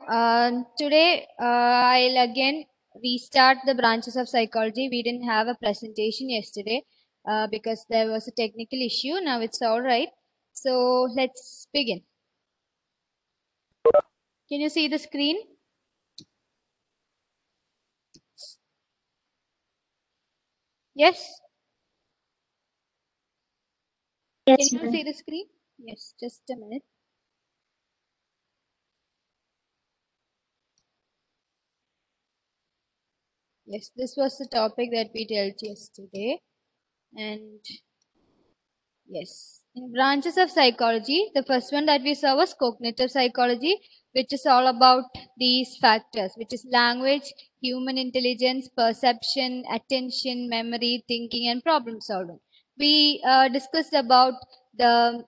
Today I'll again restart the branches of psychology. We didn't have a presentation yesterday because there was a technical issue. Now it's all right. So let's begin. Can you see the screen? Yes? Yes, Can you see the screen? Yes, just a minute. Yes, this was the topic that we dealt yesterday. And yes, in branches of psychology, the first one that we saw was cognitive psychology, which is all about these factors, which is language, human intelligence, perception, attention, memory, thinking, and problem solving. We discussed about the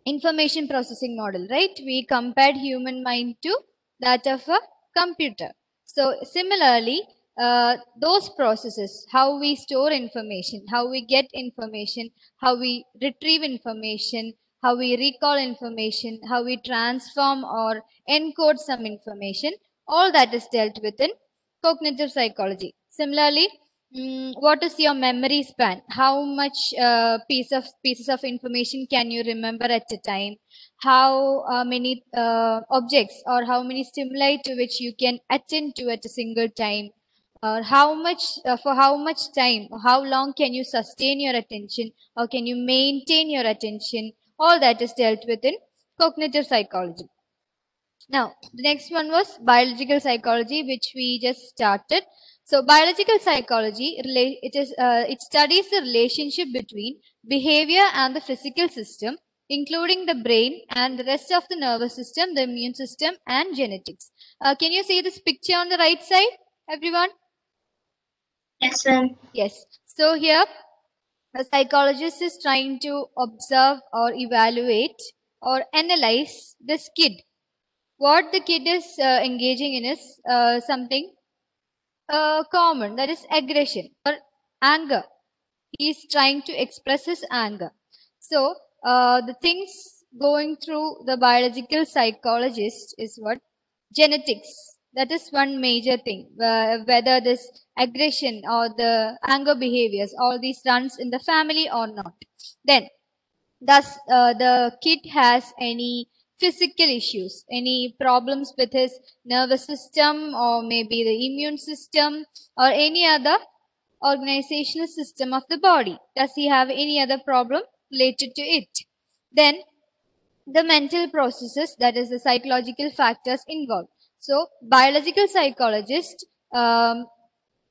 information processing model, right? We compared human mind to that of a computer. So similarly, those processes, how we store information, how we get information, how we retrieve information, how we recall information, how we transform or encode some information, all that is dealt with in cognitive psychology. Similarly, what is your memory span? How much pieces of information can you remember at a time? How many objects or how many stimuli to which you can attend to at a single time? Or how much for how much time? How long can you sustain your attention, or can you maintain your attention? All that is dealt with in cognitive psychology. Now, the next one was biological psychology, which we just started. So, biological psychology, it studies the relationship between behavior and the physical system, including the brain and the rest of the nervous system, the immune system, and genetics. Can you see this picture on the right side, everyone? Yes, ma'am. Yes. So here, a psychologist is trying to observe or evaluate or analyze this kid. What the kid is engaging in is something common, that is aggression or anger. He is trying to express his anger. So the things going through the biological psychologist is what? Genetics. That is one major thing. Whether this aggression or the anger behaviors, all these runs in the family or not. Then thus, the kid has any physical issues, any problems with his nervous system or maybe the immune system or any other organizational system of the body. Does he have any other problem related to it? Then the mental processes, that is the psychological factors involved. So biological psychologist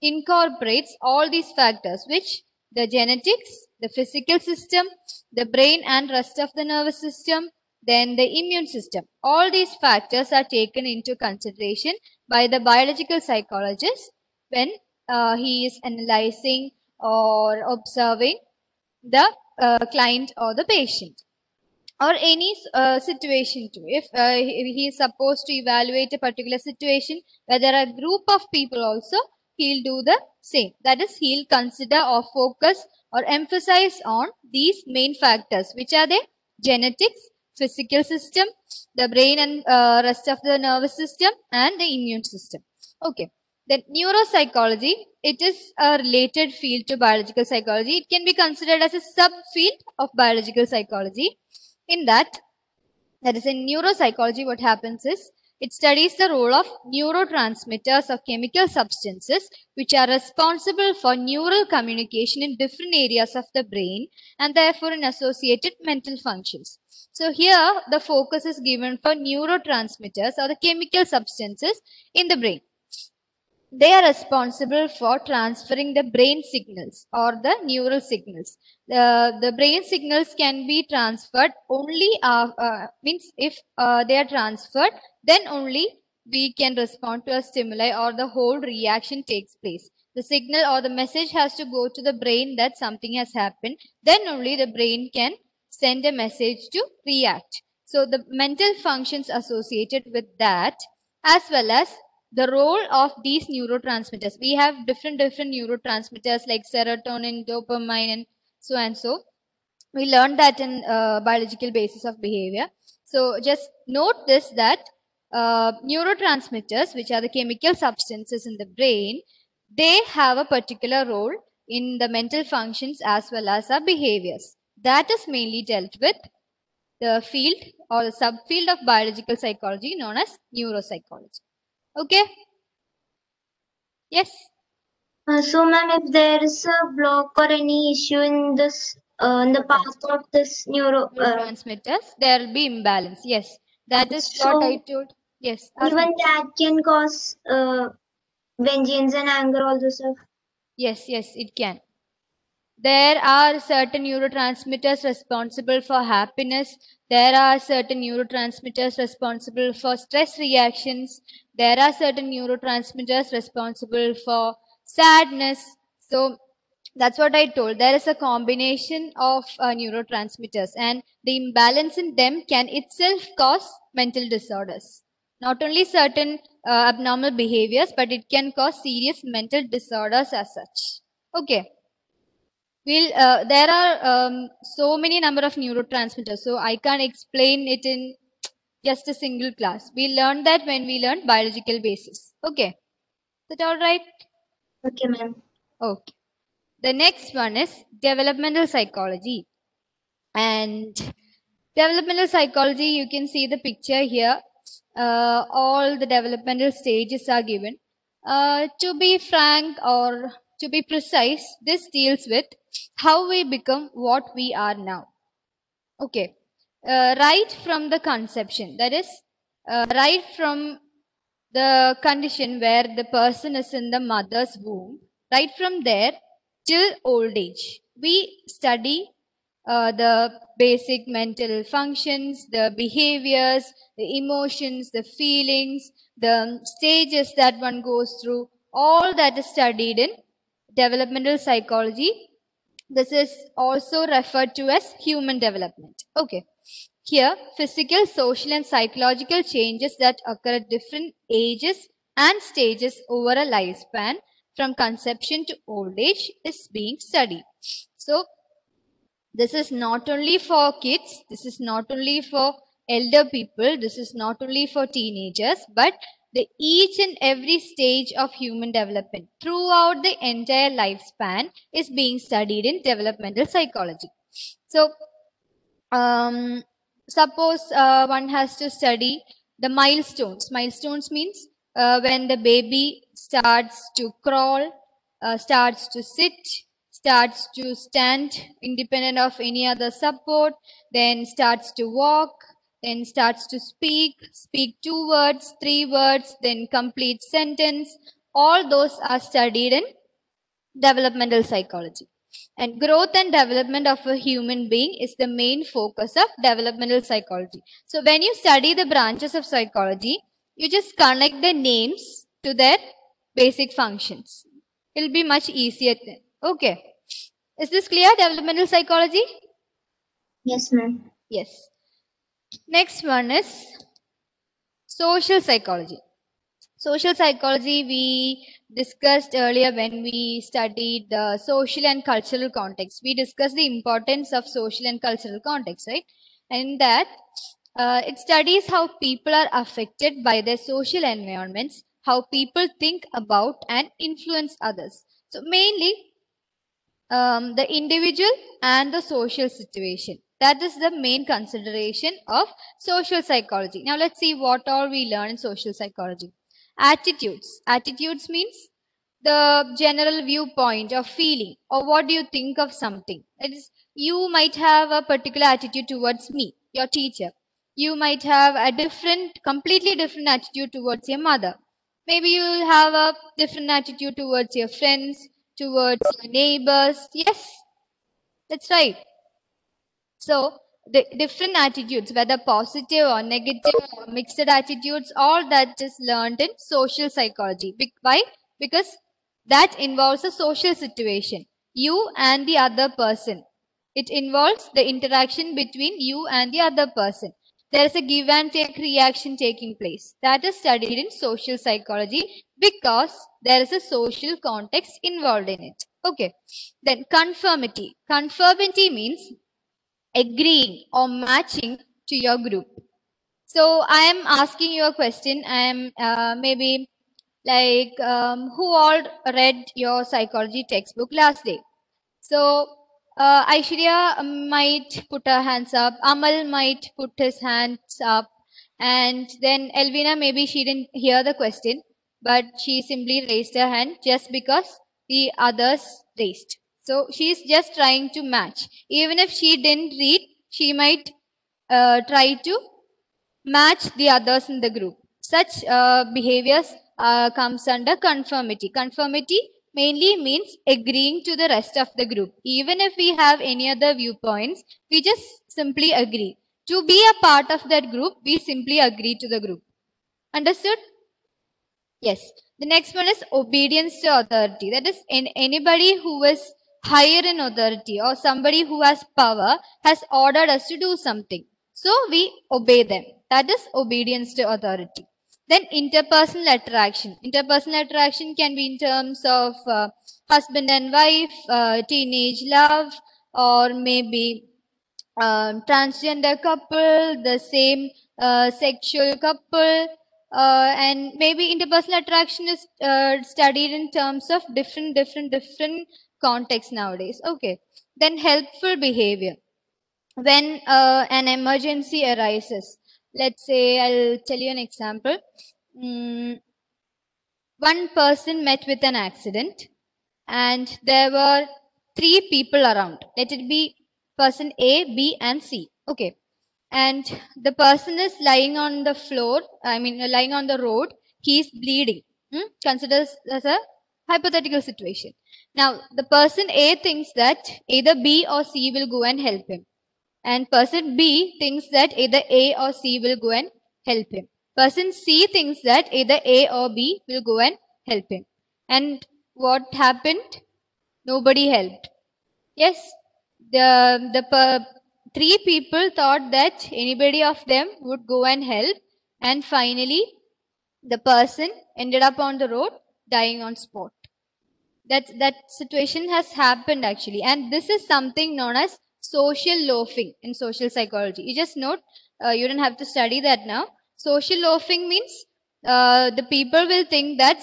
incorporates all these factors, which the genetics, the physical system, the brain and rest of the nervous system, then the immune system. All these factors are taken into consideration by the biological psychologist when he is analyzing or observing the client or the patient, or any situation too. If he is supposed to evaluate a particular situation, whether a group of people also, he'll do the same. That is, he'll consider or focus or emphasize on these main factors, which are the genetics, physical system, the brain and rest of the nervous system, and the immune system. Okay. Then neuropsychology, it is a related field to biological psychology. It can be considered as a subfield of biological psychology. In that is in neuropsychology, what happens is it studies the role of neurotransmitters of chemical substances which are responsible for neural communication in different areas of the brain and therefore in associated mental functions. So here the focus is given for neurotransmitters or the chemical substances in the brain. They are responsible for transferring the brain signals or the neural signals. The brain signals can be transferred only means if they are transferred, then only we can respond to a stimuli or the whole reaction takes place. The signal or the message has to go to the brain that something has happened. Then only the brain can send a message to react. So the mental functions associated with that, as well as the role of these neurotransmitters. We have different neurotransmitters like serotonin, dopamine, and so and so. We learned that in biological basis of behavior. So just note this, that neurotransmitters, which are the chemical substances in the brain, they have a particular role in the mental functions as well as our behaviors. That is mainly dealt with the field or the subfield of biological psychology known as neuropsychology. Okay? Yes? So, ma'am, if there is a block or any issue in this, in the path of this Neurotransmitters, there will be imbalance. Yes, that is what I told. Yes, ask me. even that can cause vengeance and anger, all this stuff. Yes, it can. There are certain neurotransmitters responsible for happiness. There are certain neurotransmitters responsible for stress reactions. There are certain neurotransmitters responsible for sadness. So that's what I told. There is a combination of neurotransmitters, and the imbalance in them can itself cause mental disorders. Not only certain abnormal behaviors, but it can cause serious mental disorders as such. Okay. There are so many number of neurotransmitters, so I can't explain it in just a single class. We learned that when we learned biological basis. Okay. Is that all right? Okay, ma'am. Okay. The next one is developmental psychology. And developmental psychology, you can see the picture here. All the developmental stages are given. To be frank or to be precise, this deals with how we become what we are now. Okay. Right from the conception, that is, right from the condition where the person is in the mother's womb, right from there till old age, we study the basic mental functions, the behaviors, the emotions, the feelings, the stages that one goes through. All that is studied in developmental psychology. This is also referred to as human development. Okay. Here, physical, social, and psychological changes that occur at different ages and stages over a lifespan from conception to old age is being studied. So, this is not only for kids, this is not only for elder people, this is not only for teenagers, but the each and every stage of human development throughout the entire lifespan is being studied in developmental psychology. So, suppose one has to study the milestones. Milestones means when the baby starts to crawl, starts to sit, starts to stand independent of any other support, then starts to walk, then starts to speak 2 words, 3 words, then complete sentence. All those are studied in developmental psychology. And growth and development of a human being is the main focus of developmental psychology. So when you study the branches of psychology, you just connect the names to their basic functions. It'll be much easier then. Okay. Is this clear, developmental psychology? Yes, ma'am. Yes. Next one is social psychology. Social psychology we discussed earlier when we studied the social and cultural context. We discussed the importance of social and cultural context, right? And that it studies how people are affected by their social environments, how people think about and influence others. So mainly the individual and the social situation. That is the main consideration of social psychology. Now let's see what all we learn in social psychology. Attitudes. Attitudes means the general viewpoint of feeling or what do you think of something. It is, you might have a particular attitude towards me, your teacher. You might have a completely different attitude towards your mother. Maybe you will have a different attitude towards your friends, towards your neighbors. Yes, that's right. So the different attitudes, whether positive or negative or mixed attitudes, all that is learned in social psychology. Why? Because that involves a social situation, you and the other person. It involves the interaction between you and the other person. There is a give and take reaction taking place. That is studied in social psychology because there is a social context involved in it. Okay. Then conformity. Conformity means agreeing or matching to your group. So I am asking you a question. I am maybe like who all read your psychology textbook last day? So Aishwarya might put her hands up, Amal might put his hands up, and then Elvina, maybe she didn't hear the question, but she simply raised her hand just because the others raised. So she's just trying to match. Even if she didn't read, she might try to match the others in the group. Such behaviors comes under conformity. Conformity mainly means agreeing to the rest of the group. Even if we have any other viewpoints, we just simply agree. To be a part of that group, we simply agree to the group. Understood? Yes. The next one is obedience to authority. That is, anybody who is higher in authority or somebody who has power has ordered us to do something. So we obey them. That is obedience to authority. Then interpersonal attraction. Interpersonal attraction can be in terms of husband and wife, teenage love, or maybe transgender couple, the same sexual couple, and maybe interpersonal attraction is studied in terms of different contexts nowadays. Okay. Then helpful behavior. When an emergency arises, let's say, I'll tell you an example. One person met with an accident and there were three people around. Let it be person A, B, and C. Okay. And the person is lying on the floor, lying on the road, he is bleeding. Consider as a hypothetical situation. Now, the person A thinks that either B or C will go and help him. And person B thinks that either A or C will go and help him. Person C thinks that either A or B will go and help him. And what happened? Nobody helped. Yes, the three people thought that anybody of them would go and help, and finally the person ended up on the road dying on spot. That situation has happened actually, and this is something known as social loafing in social psychology. You just note, you don't have to study that now. Social loafing means the people will think that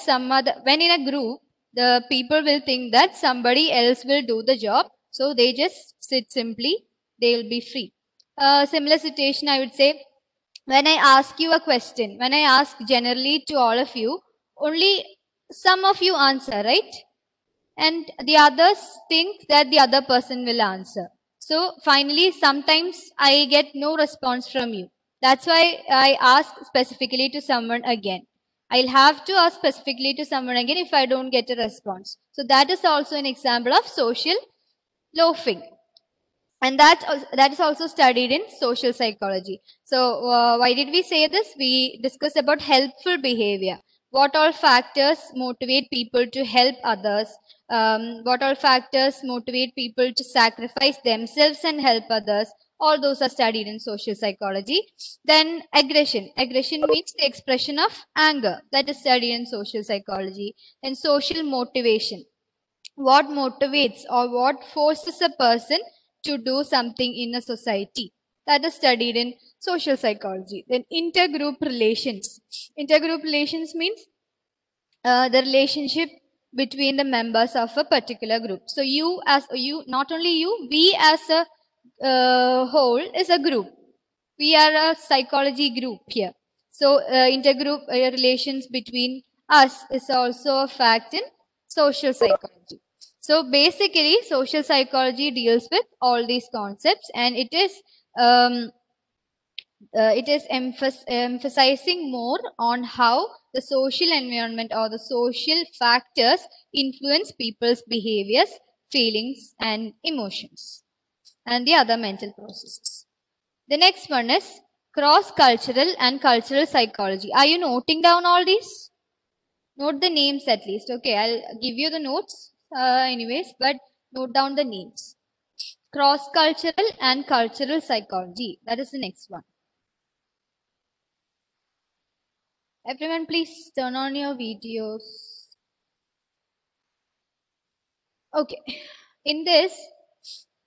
when in a group, the people will think that somebody else will do the job, so they just sit simply, they will be free. Similar situation, I would say, when I ask you a question, when I ask generally to all of you, only some of you answer, right? And the others think that the other person will answer. So finally, sometimes I get no response from you. That's why I ask specifically to someone again. I'll have to ask specifically to someone again if I don't get a response. So that is also an example of social loafing. And that is also studied in social psychology. So why did we say this? We discussed about helpful behavior. What all factors motivate people to help others? What all factors motivate people to sacrifice themselves and help others? All those are studied in social psychology. Then aggression. Aggression means the expression of anger. That is studied in social psychology. And social motivation. What motivates or what forces a person to do something in a society? That is studied in social psychology. Then intergroup relations. Intergroup relations means the relationship between the members of a particular group. So not only you, we as a whole is a group. We are a psychology group here. So intergroup relations between us is also a fact in social psychology. So basically, social psychology deals with all these concepts, and um, it is emphasizing more on how the social environment or the social factors influence people's behaviors, feelings, and emotions, and the other mental processes. The next one is cross-cultural and cultural psychology. Are you noting down all these? Note the names at least. Okay, I'll give you the notes anyways, but note down the names. Cross-cultural and cultural psychology. That is the next one. Everyone, please turn on your videos. Okay. In this,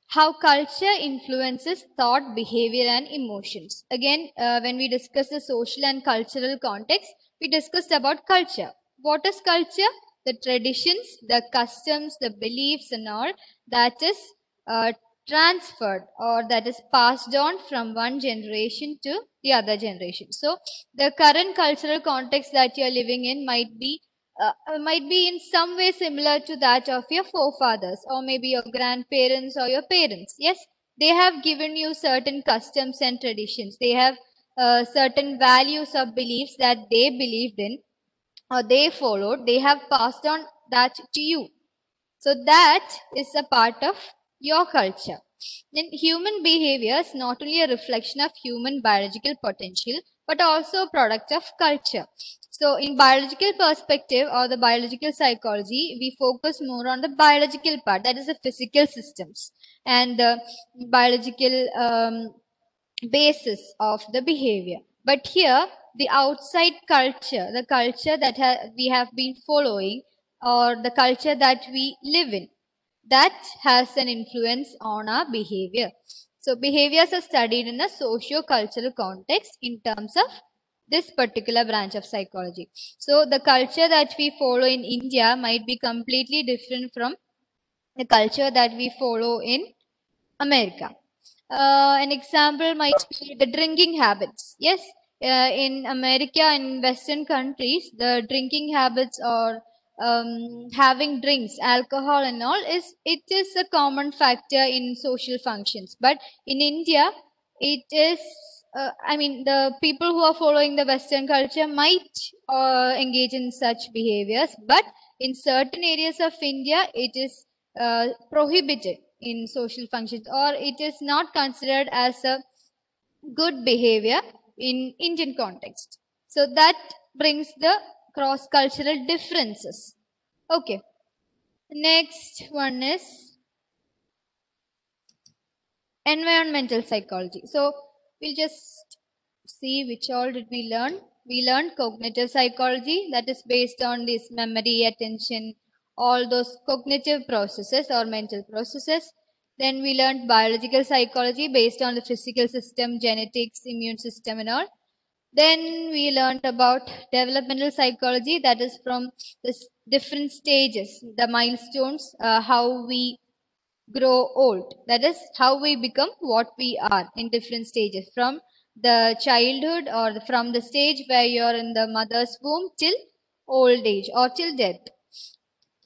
how culture influences thought, behavior, and emotions. Again, when we discuss the social and cultural context, we discussed about culture. What is culture? The traditions, the customs, the beliefs, and all that is uh, transferred or that is passed on from one generation to the other generation. So, the current cultural context that you are living in might be in some way similar to that of your forefathers or maybe your grandparents or your parents. Yes, they have given you certain customs and traditions. They have certain values or beliefs that they believed in or they followed. They have passed on that to you. So that is a part of your culture. Then human behavior is not only a reflection of human biological potential, but also a product of culture. So in biological perspective or the biological psychology, we focus more on the biological part, that is the physical systems and the biological basis of the behavior. But here, the outside culture, the culture that we have been following, or the culture that we live in, that has an influence on our behavior. So, behaviors are studied in a socio-cultural context in terms of this particular branch of psychology. So, the culture that we follow in India might be completely different from the culture that we follow in America. An example might be the drinking habits. Yes, in America and Western countries, the drinking habits or having drinks, alcohol and all it is a common factor in social functions. But in India, it is. I mean, the people who are following the Western culture might engage in such behaviors, but in certain areas of India, it is prohibited in social functions or it is not considered as a good behavior in Indian context. So that brings the cross cultural differences. Okay, next one is environmental psychology. So we'll just see which all did we learn. We learned cognitive psychology, that is based on this memory, attention, all those cognitive processes or mental processes. Then we learned biological psychology based on the physical system, genetics, immune system and all. Then we learned about developmental psychology, that is from the different stages, the milestones, how we grow old. That is how we become what we are in different stages from the childhood or from the stage where you're in the mother's womb till old age or till death.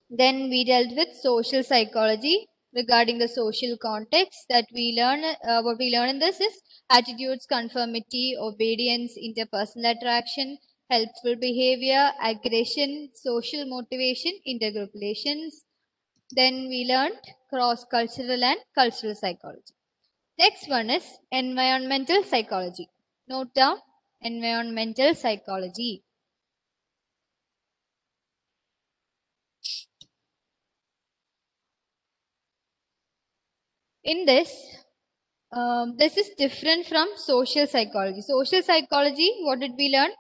Then we dealt with social psychology regarding the social context that we learn. What we learn in this is attitudes, conformity, obedience, interpersonal attraction, helpful behavior, aggression, social motivation, intergroup relations. Then we learned cross-cultural and cultural psychology. Next one is environmental psychology. Note down environmental psychology. In this, this is different from social psychology. Social psychology, what did we learn?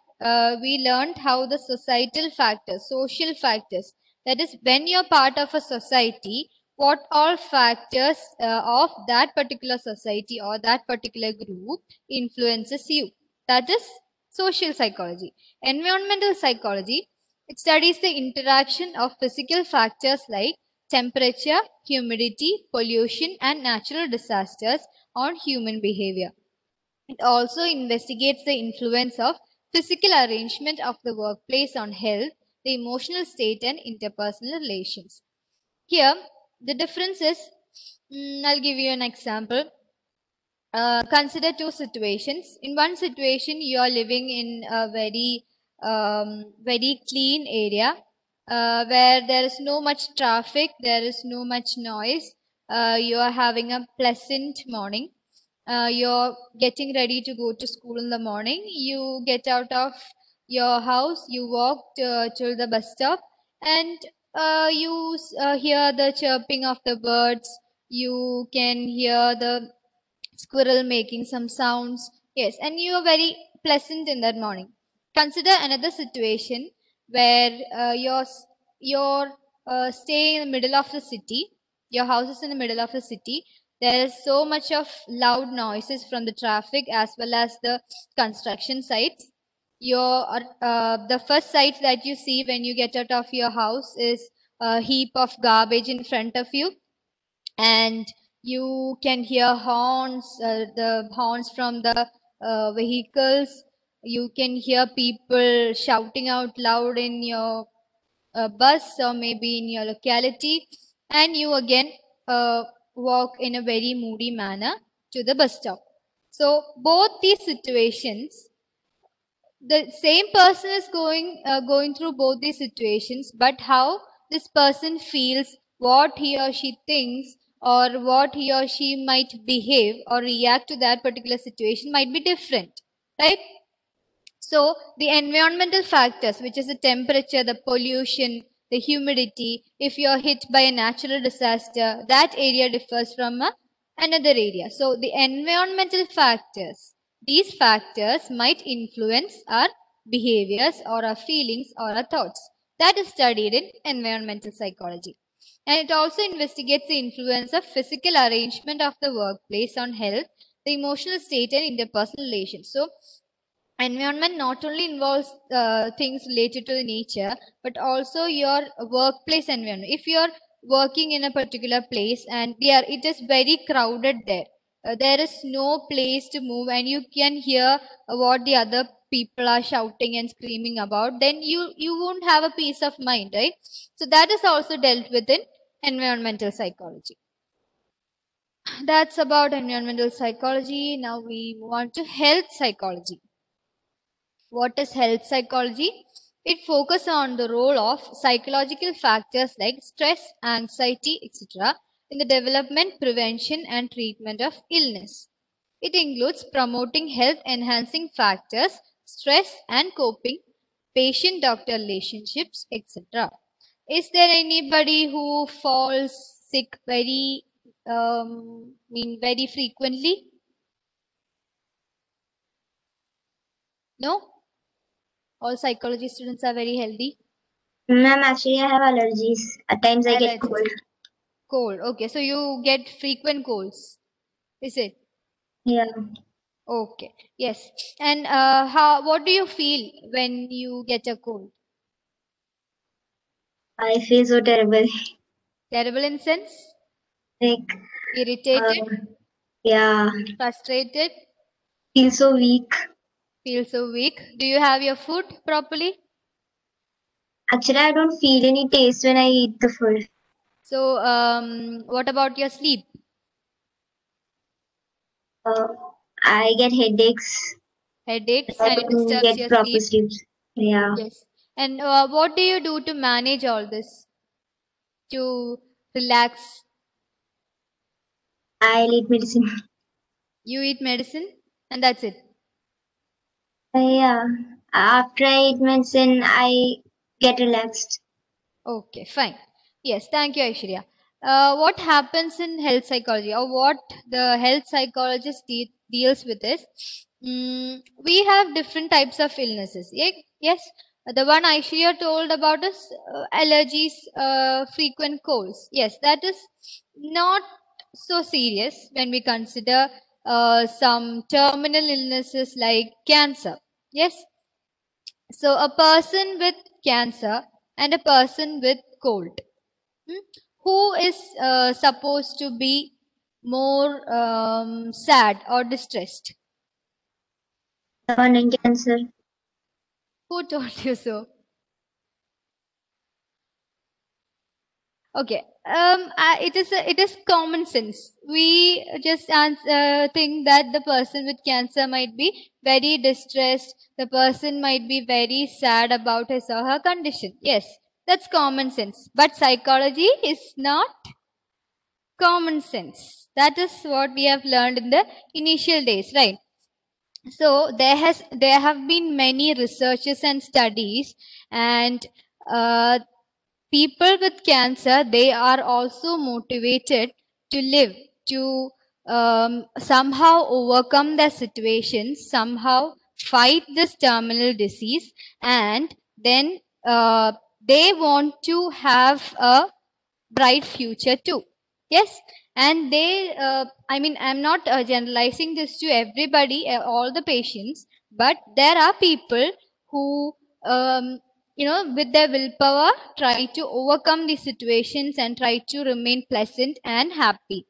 We learned how the societal factors, social factors, that is when you're part of a society, what all factors of that particular society or that particular group influences you. That is social psychology. Environmental psychology, it studies the interaction of physical factors like temperature, humidity, pollution, and natural disasters on human behavior. It also investigates the influence of physical arrangement of the workplace on health, the emotional state, and interpersonal relations. Here, the difference is, I'll give you an example. Consider two situations. In one situation, you are living in a very clean area where there is no much traffic, there is no much noise. You are having a pleasant morning. You're getting ready to go to school in the morning. You get out of your house, you walk to the bus stop, and you hear the chirping of the birds. You can hear the squirrel making some sounds. Yes, and you are very pleasant in that morning. Consider another situation where you're staying in the middle of the city. Your house is in the middle of the city. There is so much of loud noises from the traffic as well as the construction sites. The first sight that you see when you get out of your house is a heap of garbage in front of you, and you can hear horns, the horns from the vehicles. You can hear people shouting out loud in your bus or maybe in your locality, and you again walk in a very moody manner to the bus stop. So both these situations, the same person is going through both these situations, but how this person feels, what he or she thinks, or what he or she might behave or react to that particular situation might be different, right? So the environmental factors, which is the temperature, the pollution, the humidity, if you're hit by a natural disaster, that area differs from another area. So the environmental factors, these factors might influence our behaviors or our feelings or our thoughts. That is studied in environmental psychology. And it also investigates the influence of physical arrangement of the workplace on health, the emotional state, and interpersonal relations. So environment not only involves things related to the nature, but also your workplace environment. If you're working in a particular place and it is very crowded there, there is no place to move, and you can hear what the other people are shouting and screaming about, then you won't have a peace of mind, right? So that is also dealt with in environmental psychology. That's about environmental psychology. Now we move on to health psychology. What is health psychology? It focuses on the role of psychological factors like stress, anxiety, etc. in the development, prevention, and treatment of illness. It includes promoting health enhancing factors, stress and coping, patient doctor relationships, etc. Is there anybody who falls sick very very frequently? No? All psychology students are very healthy. Ma'am, actually I have allergies. At times I get Allergies. cold. Cold. Okay, so you get frequent colds. Is it? Yeah. Okay. Yes. And what do you feel when you get a cold? I feel so terrible. Terrible in sense? Like, Irritated? yeah, Frustrated? feel so weak. Feel so weak? Do you have your food properly? Actually, I don't feel any taste when I eat the food. So, what about your sleep? Uh, I get headaches. Headaches, I and it don't disturbs get your proper sleep? sleep. Yeah. Yes. And what do you do to manage all this? To relax? I'll eat medicine. You eat medicine, and that's it. Yeah. After I eat medicine, I get relaxed. Okay, fine. Yes, thank you, Aishwarya. What happens in health psychology, or what the health psychologist deals with is, we have different types of illnesses. Yes, the one Aishwarya told about is allergies, frequent colds. Yes, that is not so serious when we consider some terminal illnesses like cancer. Yes, so a person with cancer and a person with cold. Who is supposed to be more sad or distressed? The one in cancer. Who told you so? Okay. It is common sense. We just think that the person with cancer might be very distressed. The person might be very sad about his or her condition. Yes, that's common sense. But psychology is not common sense. That is what we have learned in the initial days, right? So there have been many researches and studies, and people with cancer, they are also motivated to live, to somehow overcome their situation, somehow fight this terminal disease, and then they want to have a bright future too. Yes, And they, I'm not generalizing this to everybody, all the patients, but there are people who, with their willpower, try to overcome these situations and try to remain pleasant and happy.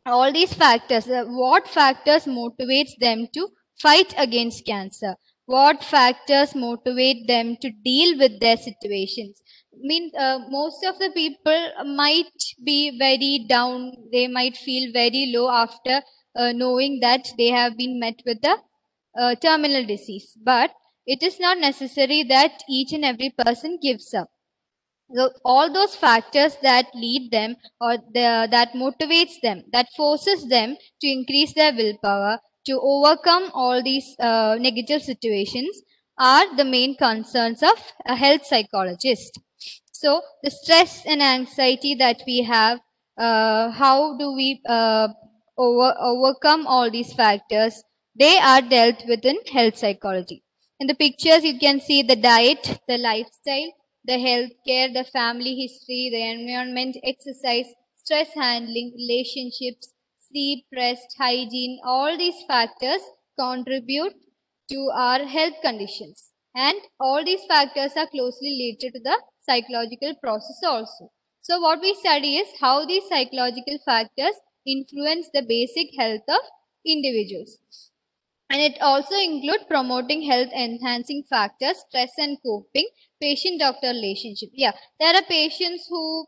All these factors, what factors motivates them to fight against cancer? What factors motivate them to deal with their situations? Most of the people might be very down. They might feel very low after knowing that they have been met with a terminal disease. But it is not necessary that each and every person gives up. So all those factors that lead them or that motivates them, that forces them to increase their willpower to overcome all these negative situations are the main concerns of a health psychologist. So the stress and anxiety that we have, how do we overcome all these factors? They are dealt with in health psychology. In the pictures, you can see the diet, the lifestyle, the healthcare, the family history, the environment, exercise, stress handling, relationships, sleep, rest, hygiene, all these factors contribute to our health conditions. And all these factors are closely related to the psychological process also. So what we study is how these psychological factors influence the basic health of individuals. And it also include promoting health enhancing factors, stress and coping, patient doctor relationship. Yeah, there are patients who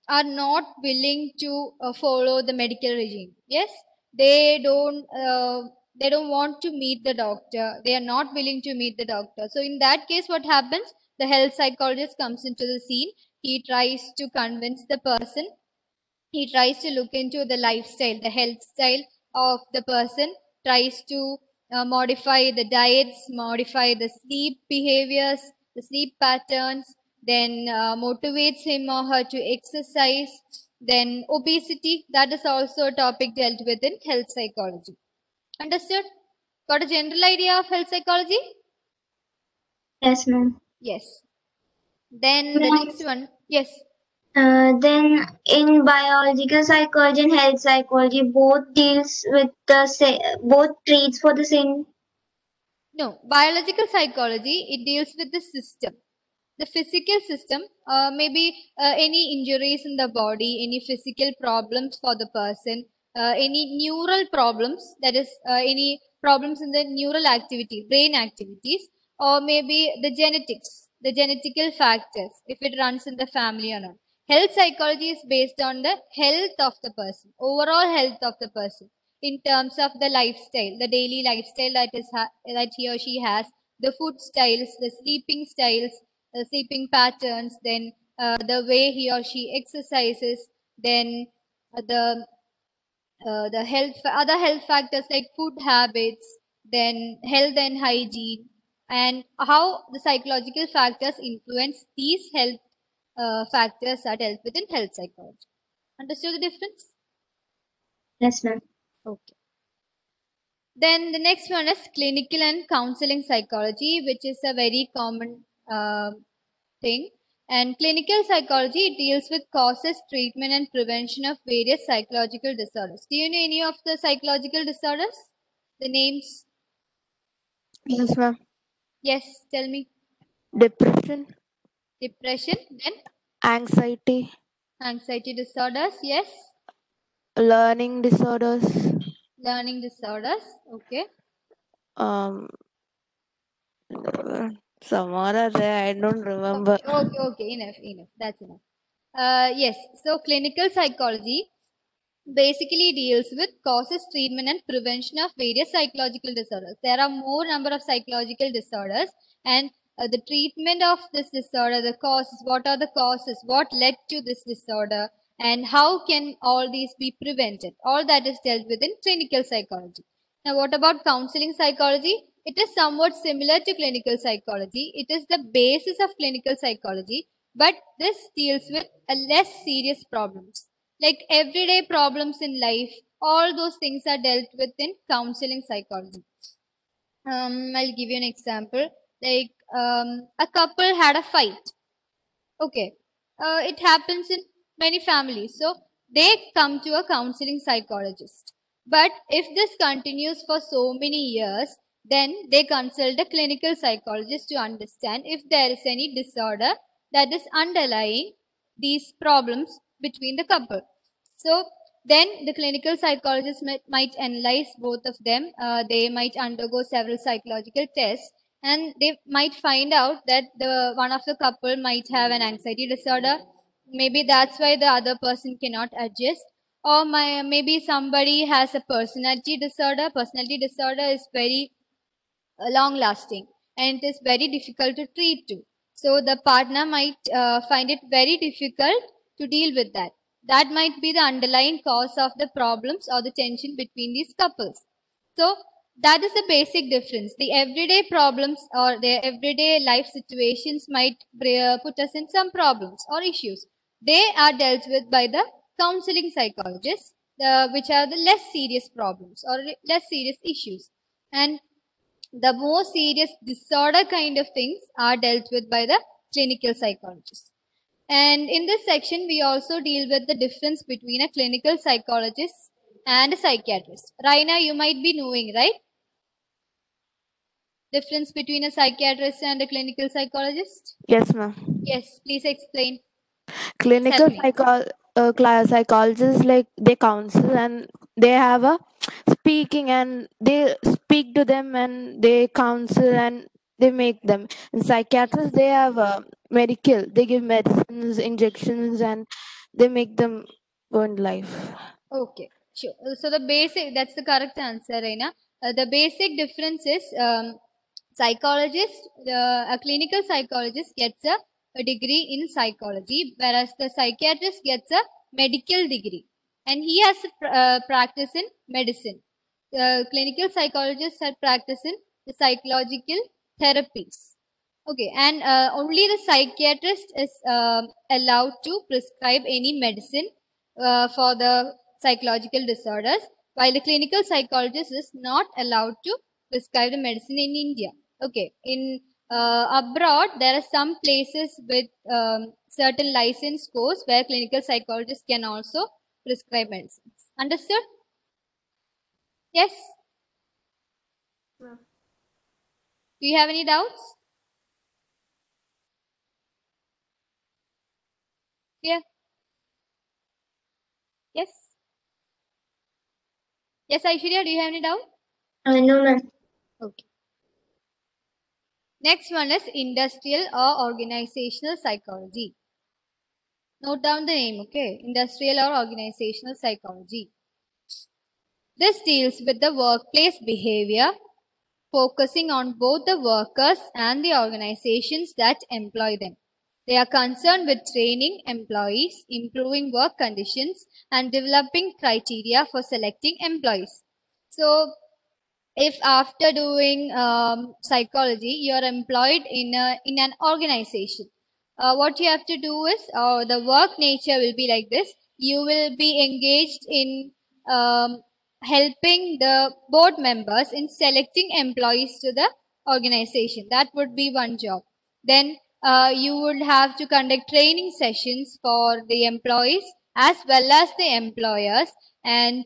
are not willing to follow the medical regime. Yes, they don't want to meet the doctor. They are not willing to meet the doctor. So in that case, what happens? The health psychologist comes into the scene. He tries to convince the person. He tries to look into the lifestyle, the health style of the person, tries to modify the diets, modify the sleep behaviors, the sleep patterns, then motivates him or her to exercise. Then obesity, that is also a topic dealt with in health psychology. Understood? Got a general idea of health psychology? Yes, ma'am. Yes. Then the next one, yes. Then in biological psychology and health psychology, both deals with both treats for the same. No, biological psychology, it deals with the system, the physical system, maybe any injuries in the body, any physical problems for the person, any neural problems, that is, any problems in the neural activity, brain activities, or maybe the genetics, the genetical factors, if it runs in the family or not. Health psychology is based on the health of the person, overall health of the person, in terms of the lifestyle, the daily lifestyle that he or she has, the food styles, the sleeping patterns, then the way he or she exercises, then the other health factors like food habits, then health and hygiene, and how the psychological factors influence these health factors are dealt with in health psychology. Understood the difference? Yes, ma'am. Okay. Then the next one is clinical and counseling psychology, which is a very common thing. And clinical psychology deals with causes, treatment, and prevention of various psychological disorders. Do you know any of the psychological disorders? The names? Yes, ma'am. Yes, tell me. Depression, Depression, then anxiety, anxiety disorders, yes. learning disorders, Learning disorders, okay. um, some more are there, I don't remember. Okay, enough. That's enough. Yes, so clinical psychology basically deals with causes, treatment, and prevention of various psychological disorders. There are more number of psychological disorders, and the treatment of this disorder, the causes, what are the causes, what led to this disorder, and how can all these be prevented. All that is dealt with in clinical psychology. Now, what about counseling psychology? It is somewhat similar to clinical psychology. It is the basis of clinical psychology, but this deals with a less serious problems like everyday problems in life. All those things are dealt with in counseling psychology. I'll give you an example. Like a couple had a fight. Okay, it happens in many families. So they come to a counseling psychologist. But if this continues for so many years, then they consult a clinical psychologist to understand if there is any disorder that is underlying these problems between the couple. So then the clinical psychologist might analyze both of them. They might undergo several psychological tests, and they might find out that the one of the couple might have an anxiety disorder. Maybe that's why the other person cannot adjust, or maybe somebody has a personality disorder. Personality disorder is very long lasting, and it is very difficult to treat too. So the partner might find it very difficult to deal with that. That might be the underlying cause of the problems or the tension between these couples. So that is the basic difference. The everyday problems or the everyday life situations might put us in some problems or issues. They are dealt with by the counseling psychologists, which are the less serious problems or less serious issues. And the more serious disorder kind of things are dealt with by the clinical psychologist. And in this section, we also deal with the difference between a clinical psychologist and a psychiatrist. Raina, you might be knowing, right? Difference between a psychiatrist and a clinical psychologist? Yes, ma'am. Yes, please explain. Clinical Help me. psychologists, like, they counsel and they have a speaking, and they speak to them and they counsel and they make them. And psychiatrists, they have a medical, they give medicines, injections, and they make them go in life. Okay, sure. So the basic, that's the correct answer, Raina. The basic difference is psychologist, a clinical psychologist gets a degree in psychology, whereas the psychiatrist gets a medical degree. And he has practice in medicine. Clinical psychologists have practice in the psychological therapies. Okay, and only the psychiatrist is allowed to prescribe any medicine for the psychological disorders, while the clinical psychologist is not allowed to prescribe the medicine in India. Okay, in abroad, there are some places with certain license course where clinical psychologists can also prescribe medicines. Understood? Yes? Do you have any doubts? Yeah. Yes? Yes, Aishwarya, do you have any doubt? No, ma'am. Okay. Next one is industrial or organizational psychology. Note down the name, okay? Industrial or organizational psychology. This deals with the workplace behavior, focusing on both the workers and the organizations that employ them. They are concerned with training employees, improving work conditions, and developing criteria for selecting employees. So, if after doing psychology, you are employed in an organization, what you have to do is the work nature will be like this. You will be engaged in helping the board members in selecting employees to the organization. That would be one job. Then you would have to conduct training sessions for the employees as well as the employers, and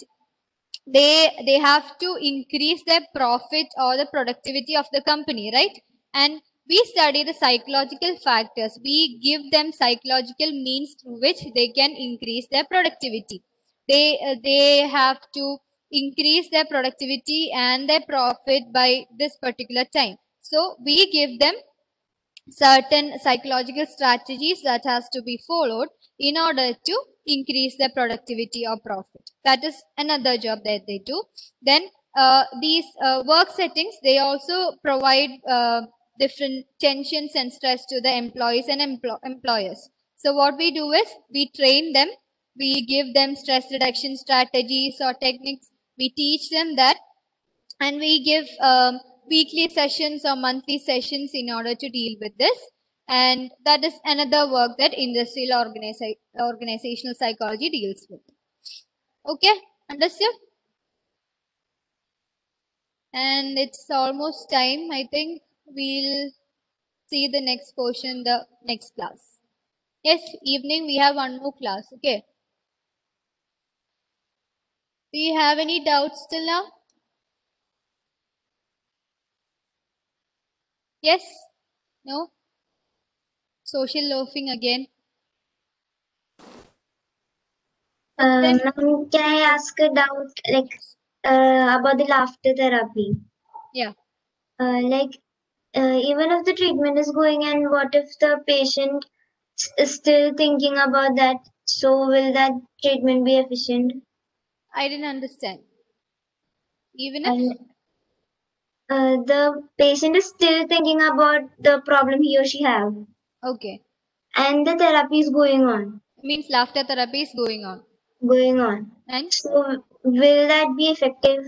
they have to increase their profit or the productivity of the company, right? And we study the psychological factors. We give them psychological means through which they can increase their productivity. They have to increase their productivity and their profit by this particular time. So we give them certain psychological strategies that has to be followed in order to increase the productivity or profit. That is another job that they do. Then these work settings, they also provide different tensions and stress to the employees and employers. So what we do is we train them, we give them stress reduction strategies or techniques, we teach them that, and we give weekly sessions or monthly sessions in order to deal with this. And that is another work that industrial organizational psychology deals with. Okay, understood? And it's almost time. I think we'll see the next portion, the next class. Yes, evening we have one more class. Okay. Do you have any doubts till now? Yes? No? Social loafing again. Ma'am, can I ask a doubt about the laughter therapy? Yeah. Even if the treatment is going, and what if the patient is still thinking about that? So will that treatment be efficient? I didn't understand. Even if? And the patient is still thinking about the problem he or she have, Okay. and the therapy is going on. Means laughter therapy is going on. And So will that be effective?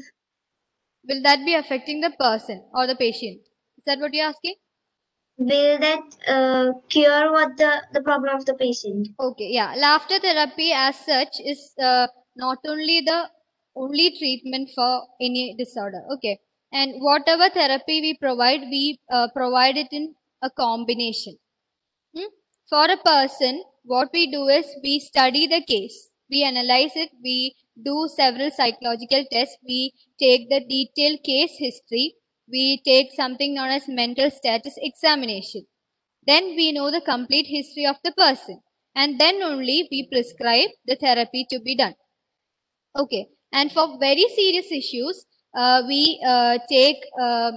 will that be affecting the person or the patient? Is that what you're asking? Will that cure what the problem of the patient? Okay, yeah. Laughter therapy as such is not only the only treatment for any disorder. Okay. And whatever therapy we provide it in a combination. For a person, what we do is we study the case, we analyze it, we do several psychological tests, we take the detailed case history, we take something known as mental status examination. Then we know the complete history of the person, and then only we prescribe the therapy to be done. Okay, and for very serious issues, we refer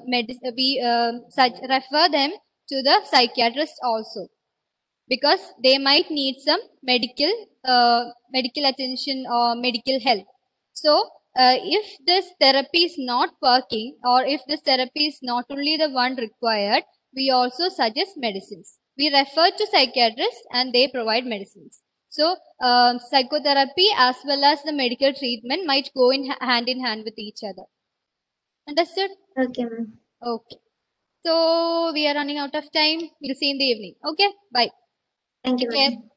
them to the psychiatrist also, because they might need some medical attention or medical help. So if this therapy is not working, or if this therapy is not only the one required, we also suggest medicines. We refer to psychiatrists and they provide medicines. So psychotherapy as well as the medical treatment might go in hand with each other. Understood? Okay, ma'am. Okay. So we are running out of time. We'll see in the evening. Okay, bye. Thank you, Take care. ma'am.